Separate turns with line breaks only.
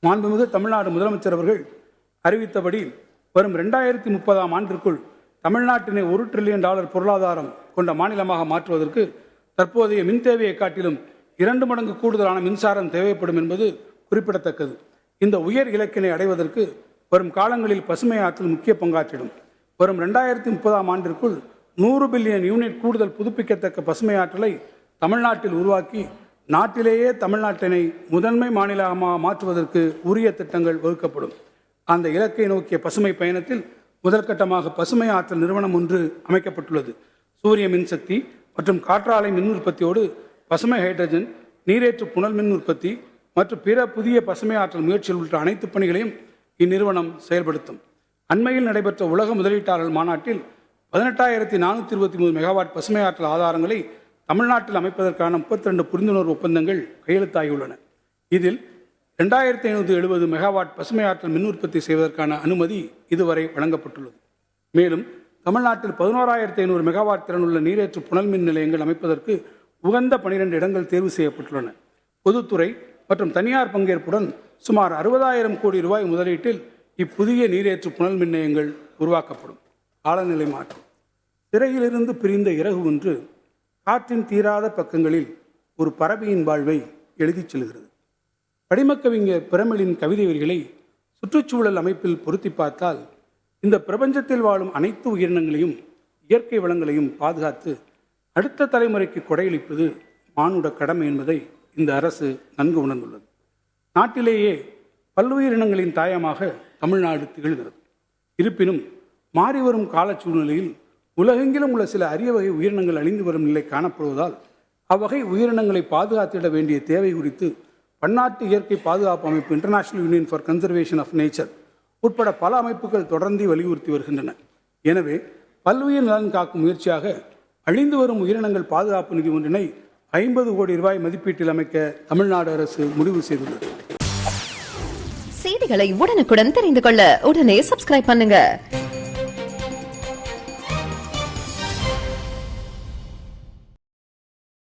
மாண்புமிகு தமிழ்நாடு முதலமைச்சர் அவர்கள் அறிவித்தபடி வரும் 2030ஆம் ஆண்டிற்குள் தமிழ்நாட்டினை $1 டிரில்லியன் பொருளாதாரம் கொண்ட மாநிலமாக மாற்றுவதற்கு தற்போதைய மின் தேவையை காட்டிலும் 2 மடங்கு கூடுதலான மின்சாரம் தேவைப்படும் என்பது குறிப்பிடத்தக்கது. இந்த உயர் இலக்கினை அடைவதற்கு வரும் காலங்களில் பசுமை ஆற்றல் முக்கிய பங்காற்றிடும். வரும் 2030ஆம் ஆண்டிற்குள் 100 பில்லியன் யூனிட் கூடுதல் புதுப்பிக்கத்தக்க பசுமை ஆற்றலை தமிழ்நாட்டில் உருவாக்கி நாட்டிலேயே தமிழ்நாட்டினை முதன்மை மாநிலமாக மாற்றுவதற்கு உரிய திட்டங்கள் வகுக்கப்படும். அந்த இலக்கை நோக்கிய பசுமை பயணத்தில் முதற்கட்டமாக பசுமை ஆற்றல் நிறுவனம் ஒன்று அமைக்கப்பட்டுள்ளது. சூரிய மின்சக்தி மற்றும் காற்றாலை மின் உற்பத்தியோடு பசுமை ஹைட்ரஜன், நீரேற்று புனல் மின் உற்பத்தி மற்றும் பிற புதிய பசுமை ஆற்றல் முயற்சிகள் உள்ளிட்ட அனைத்து பணிகளையும் இந்நிறுவனம் செயல்படுத்தும். அண்மையில் நடைபெற்ற உலக முதலீட்டாளர் மாநாட்டில் 18,423 மெகாவாட் பசுமை ஆற்றல் ஆதாரங்களை தமிழ்நாட்டில் அமைப்பதற்கான 32 புரிந்துணர்வு ஒப்பந்தங்கள் கையெழுத்தாகியுள்ளன. இதில் 2,570 மெகாவாட் பசுமை ஆற்றல் மின் உற்பத்தி செய்வதற்கான அனுமதி இதுவரை வழங்கப்பட்டுள்ளது. மேலும் தமிழ்நாட்டில் 11,500 மெகாவாட் திறனுள்ள நீரேற்று புனல் மின் நிலையங்கள் அமைப்பதற்கு உகந்த 12 இடங்கள் தேர்வு செய்யப்பட்டுள்ளன. பொதுத்துறை மற்றும் தனியார் பங்கேற்புடன் சுமார் 60,000 கோடி ரூபாய் முதலீட்டில் இப்புதிய நீரேற்று புனல் மின் நிலையங்கள் உருவாக்கப்படும். காலநிலை மாற்றம். சிறையிலிருந்து பிரிந்த இறகு ஒன்று காற்றின் தீராத பக்கங்களில் ஒரு பறவையின் வாழ்வை எழுதிச் செல்கிறது. படிமக்கவிஞர் பிரமிழின் கவிதை வரிகளை சுற்றுச்சூழல் அமைப்பில் பொருத்தி பார்த்தால் இந்த பிரபஞ்சத்தில் வாழும் அனைத்து உயிரினங்களையும் இயற்கை வளங்களையும் பாதுகாத்து அடுத்த தலைமுறைக்கு கொடையளிப்பது மானுட கடமை என்பதை இந்த அரசு நன்கு உணர்ந்துள்ளது. நாட்டிலேயே பல்லுயிரினங்களின் தாயமாக தமிழ்நாடு திகழ்கிறது. இருப்பினும் மாறிவரும் கால சூழ்நிலையில் உலகெங்கிலும் உள்ள சில அரிய வகை உயிரினங்கள் அழிந்து வரும் நிலை காணப்படுவதால் அவ்வகை உயிரினங்களை பாதுகாத்திட வேண்டிய தேவை குறித்து பன்னாட்டு இயற்கை பாதுகாப்பு அமைப்பு international union for conservation of nature உட்பட பல அமைப்புகள் தொடர்ந்து வலியுறுத்தி வருகின்றன. எனவே பல்லுயிர் நலன் காக்கும் முயற்சியாக அழிந்து வரும் உயிரினங்கள் பாதுகாப்பு நிதி ஒன்றினை 50 கோடி ரூபாய் மதிப்பீட்டில் அமைக்க தமிழ்நாடு அரசு முடிவு செய்துள்ளது.
செய்திகளை உடனுக்குடன் தெரிந்து கொள்ள உடனே சப்ஸ்கிரைப் பண்ணுங்க.